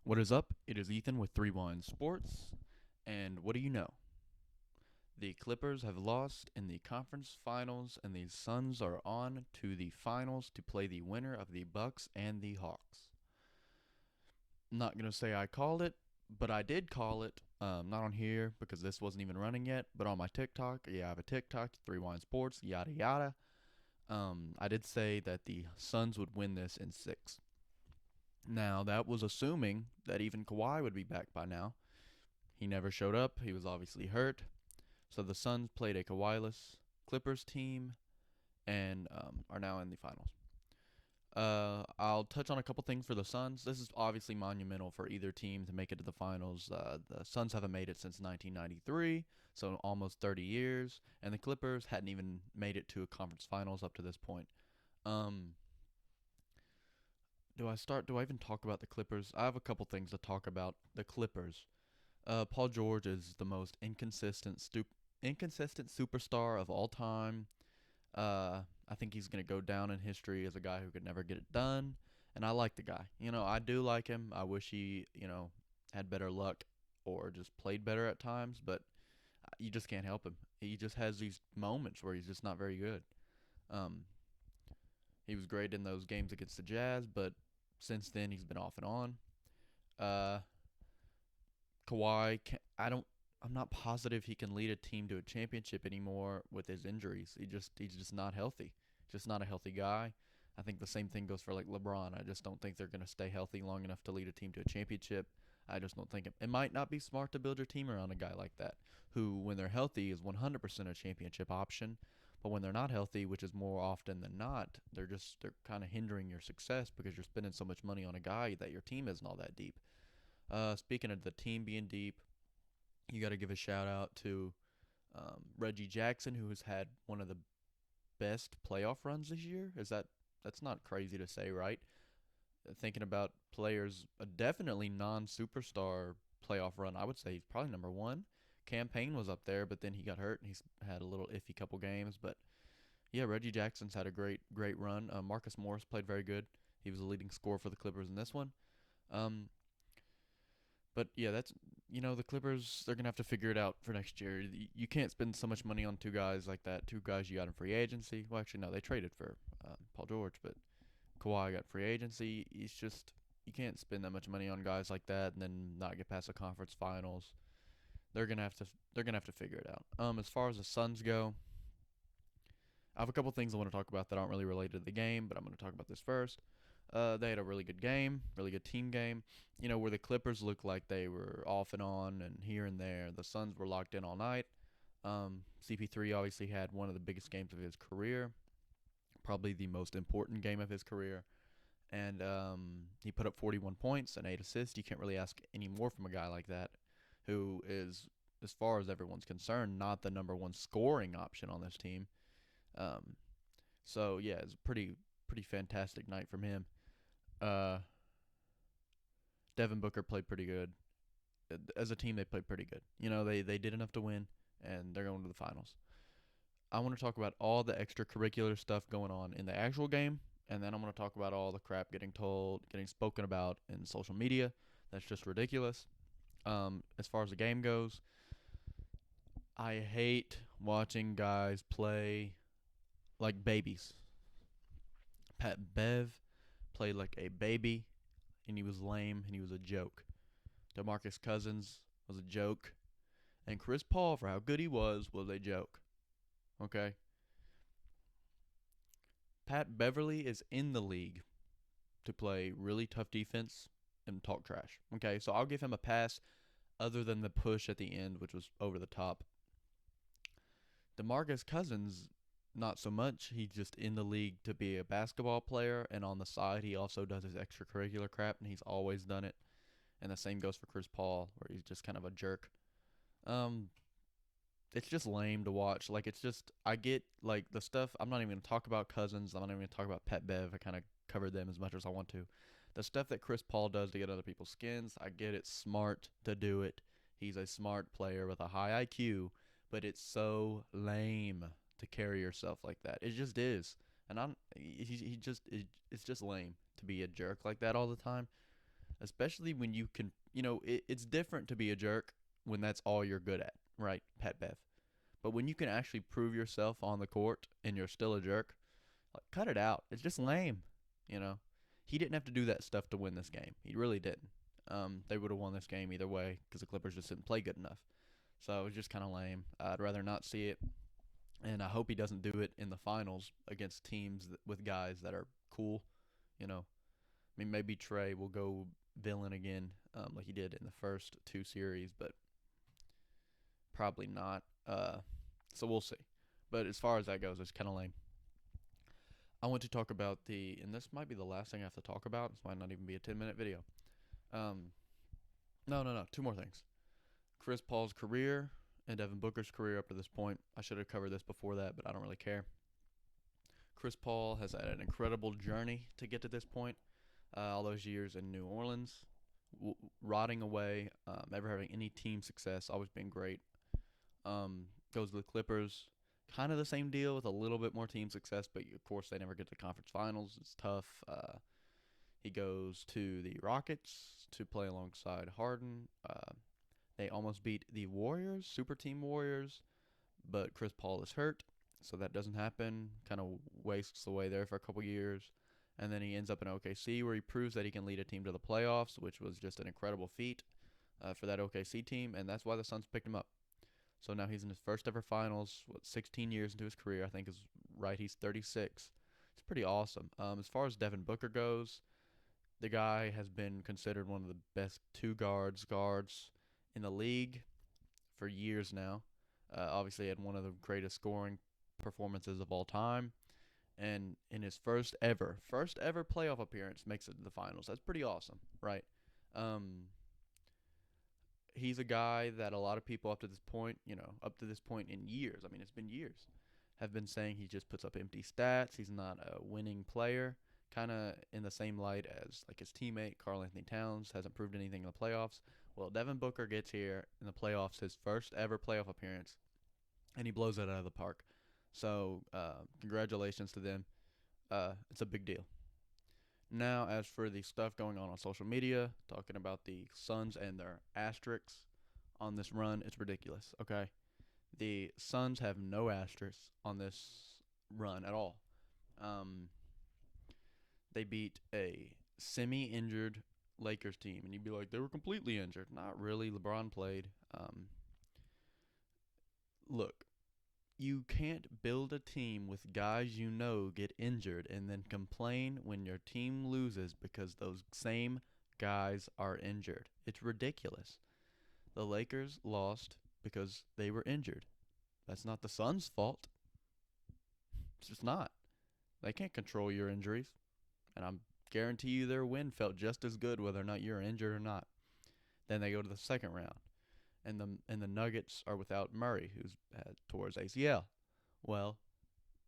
What is up? It is Ethan with 3 Wine Sports, and what do you know? The Clippers have lost in the conference finals, and the Suns are on to the finals to play the winner of the Bucks and the Hawks. I'm not gonna say I called it, but I did call it. Not on here because this wasn't even running yet, but on my TikTok. Yeah, I have a TikTok, 3 Wine Sports, yada yada. I did say that the Suns would win this in 6. Now, that was assuming that even Kawhi would be back by now. He never showed up. He was obviously hurt. So the Suns played a Kawhi-less Clippers team and are now in the finals. I'll touch on a couple things for the Suns. This is obviously monumental for either team to make it to the finals. The Suns haven't made it since 1993, so almost 30 years, and the Clippers hadn't even made it to a conference finals up to this point. Um, do I even talk about the Clippers? I have a couple things to talk about. The Clippers. Paul George is the most inconsistent superstar of all time. I think he's gonna go down in history as a guy who could never get it done. And I like the guy. I do like him. I wish he, had better luck or just played better at times. But you just can't help him. He just has these moments where he's just not very good. Um, he was great in those games against the Jazz, but since then he's been off and on. Uh, Kawhi, I'm not positive he can lead a team to a championship anymore with his injuries. He's just not healthy. Just not a healthy guy. I think the same thing goes for like LeBron. I just don't think they're gonna stay healthy long enough to lead a team to a championship. I just don't think it might not be smart to build your team around a guy like that, who when they're healthy is 100% a championship option, but when they're not healthy, which is more often than not, they're kind of hindering your success because you're spending so much money on a guy that your team isn't all that deep. Speaking of the team being deep, you got to give a shout out to Reggie Jackson, who has had one of the best playoff runs this year. That's not crazy to say, right? Thinking about players, a definitely non-superstar playoff run, I would say he's probably number one. Cam Payne was up there, but then he got hurt and he's had a little iffy couple games. But yeah, Reggie Jackson's had a great run. Marcus Morris played very good. He was the leading scorer for the Clippers in this one. Um, but yeah, the Clippers. They're gonna have to figure it out for next year. You can't spend so much money on two guys like that. Two guys you got in free agency. Well, actually, no, they traded for Paul George, but Kawhi got free agency. It's just you can't spend that much money on guys like that and then not get past the conference finals. They're gonna have to they're gonna have to figure it out. As far as the Suns go, I have a couple things I want to talk about that aren't really related to the game, but I'm going to talk about this first. They had a really good game, really good team game. Where the Clippers looked like they were off and on and here and there. The Suns were locked in all night. CP3 obviously had one of the biggest games of his career, probably the most important game of his career. And he put up 41 points and 8 assists. You can't really ask any more from a guy like that, who is, as far as everyone's concerned, not the number one scoring option on this team. Um, so yeah, it's a pretty fantastic night from him. Uh, Devin Booker played pretty good. As a team, they played pretty good. They did enough to win, and they're going to the finals. I want to talk about all the extracurricular stuff going on in the actual game, and then I'm going to talk about all the crap getting spoken about in social media. That's just ridiculous. As far as the game goes, I hate watching guys play like babies. Pat Bev played like a baby, and he was lame, and he was a joke. DeMarcus Cousins was a joke, and Chris Paul, for how good he was a joke. Okay? Pat Beverly is in the league to play really tough defense and talk trash. Okay, so I'll give him a pass other than the push at the end, which was over the top. DeMarcus Cousins, not so much. He's just in the league to be a basketball player, and on the side, he also does his extracurricular crap, and he's always done it. And the same goes for Chris Paul, where he's just kind of a jerk. Um, it's just lame to watch. Like, it's just, I get, like, the stuff. I'm not even going to talk about Cousins. I'm not even going to talk about Pat Bev. I kind of covered them as much as I want to. The stuff that Chris Paul does to get other people's skins, I get it's smart to do it. He's a smart player with a high IQ, but it's so lame to carry yourself like that. It just is. And it's just lame to be a jerk like that all the time. especially when you can, it's different to be a jerk when that's all you're good at, right, Pat Bev? But when you can actually prove yourself on the court and you're still a jerk, like, cut it out. It's just lame, you know. He didn't have to do that stuff to win this game. He really didn't. They would have won this game either way because the Clippers just didn't play good enough. So it was just kind of lame. I'd rather not see it, and I hope he doesn't do it in the finals against teams with guys that are cool. You know, I mean, maybe Trey will go villain again, like he did in the first two series, but probably not. So we'll see. But as far as that goes, it's kind of lame. I want to talk about and this might be the last thing I have to talk about. This might not even be a 10-minute video. Um, no. Two more things. Chris Paul's career and Devin Booker's career up to this point. I should have covered this before that, but I don't really care. Chris Paul has had an incredible journey to get to this point. All those years in New Orleans, rotting away, never having any team success, always been great. Goes to the Clippers, kind of the same deal with a little bit more team success, but of course they never get to the conference finals. It's tough. He goes to the Rockets to play alongside Harden. They almost beat the Warriors, Super Team Warriors, but Chris Paul is hurt, so that doesn't happen. Kind of wastes away there for a couple years. And then he ends up in OKC, where he proves that he can lead a team to the playoffs, which was just an incredible feat for that OKC team, and that's why the Suns picked him up. So now he's in his first ever finals, 16 years into his career, I think is right. He's 36. It's pretty awesome. As far as Devin Booker goes, the guy has been considered one of the best two guards in the league for years now. Obviously, he had one of the greatest scoring performances of all time. And in his first ever playoff appearance, makes it to the finals. That's pretty awesome, right? Um, he's a guy that a lot of people up to this point, in years, I mean, it's been years, have been saying he just puts up empty stats. He's not a winning player, kind of in the same light as like his teammate Karl Anthony Towns hasn't proved anything in the playoffs. Well, Devin Booker gets here in the playoffs, his first ever playoff appearance, and he blows it out of the park. So congratulations to them. It's a big deal. Now, as for the stuff going on social media, talking about the Suns and their asterisks on this run, it's ridiculous, okay? The Suns have no asterisks on this run at all. Um, they beat a semi-injured Lakers team, and you'd be like, they were completely injured. Not really. LeBron played. Look, you can't build a team with guys get injured and then complain when your team loses because those same guys are injured. It's ridiculous. The Lakers lost because they were injured. That's not the Suns' fault. It's just not. They can't control your injuries. And I guarantee you their win felt just as good whether or not you're injured or not. Then they go to the second round. And the Nuggets are without Murray, who's tore his ACL. Well,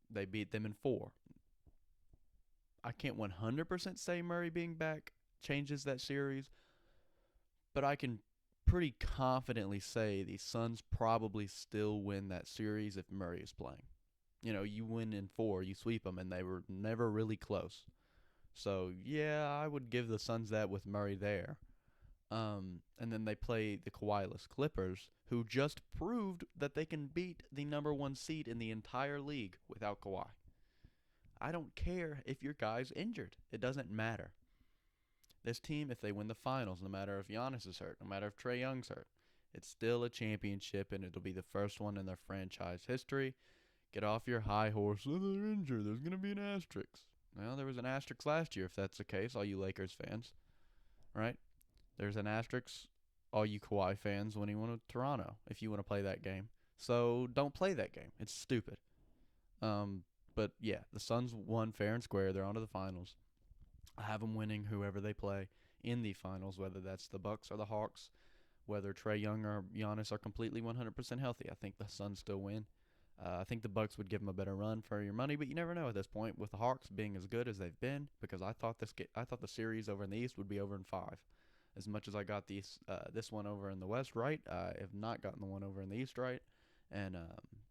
they beat them in 4. I can't 100% say Murray being back changes that series, but I can pretty confidently say the Suns probably still win that series if Murray is playing. You win in 4, you sweep them, and they were never really close. So, yeah, I would give the Suns that with Murray there. And then they play the Kawhi-less Clippers, who just proved that they can beat the number 1 seed in the entire league without Kawhi. I don't care if your guy's injured. It doesn't matter. This team, if they win the finals, no matter if Giannis is hurt, no matter if Trae Young's hurt, it's still a championship, and it'll be the first one in their franchise history. Get off your high horse. Oh, they're injured. There's going to be an asterisk. Well, there was an asterisk last year, if that's the case, all you Lakers fans. Right? There's an asterisk, all you Kawhi fans, when he went to Toronto, if you want to play that game. So don't play that game. It's stupid. But yeah, the Suns won fair and square. They're on to the finals. I have them winning whoever they play in the finals, whether that's the Bucks or the Hawks, whether Trae Young or Giannis are completely 100% healthy. I think the Suns still win. I think the Bucks would give them a better run for your money, but you never know at this point with the Hawks being as good as they've been. Because I thought the series over in the East would be over in 5. As much as I got this one over in the West right, I have not gotten the one over in the East right. And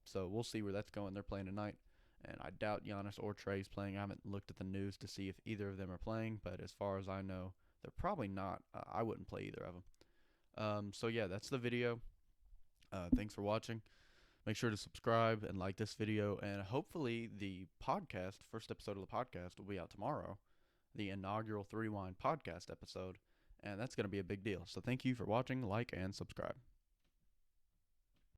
so we'll see where that's going. They're playing tonight. And I doubt Giannis or Trae's playing. I haven't looked at the news to see if either of them are playing. But as far as I know, They're probably not. I wouldn't play either of them. So yeah, that's the video. Thanks for watching. Make sure to subscribe and like this video, and hopefully the podcast, first episode of the podcast, will be out tomorrow, the inaugural Three Wine podcast episode, and that's going to be a big deal. So thank you for watching, like, and subscribe.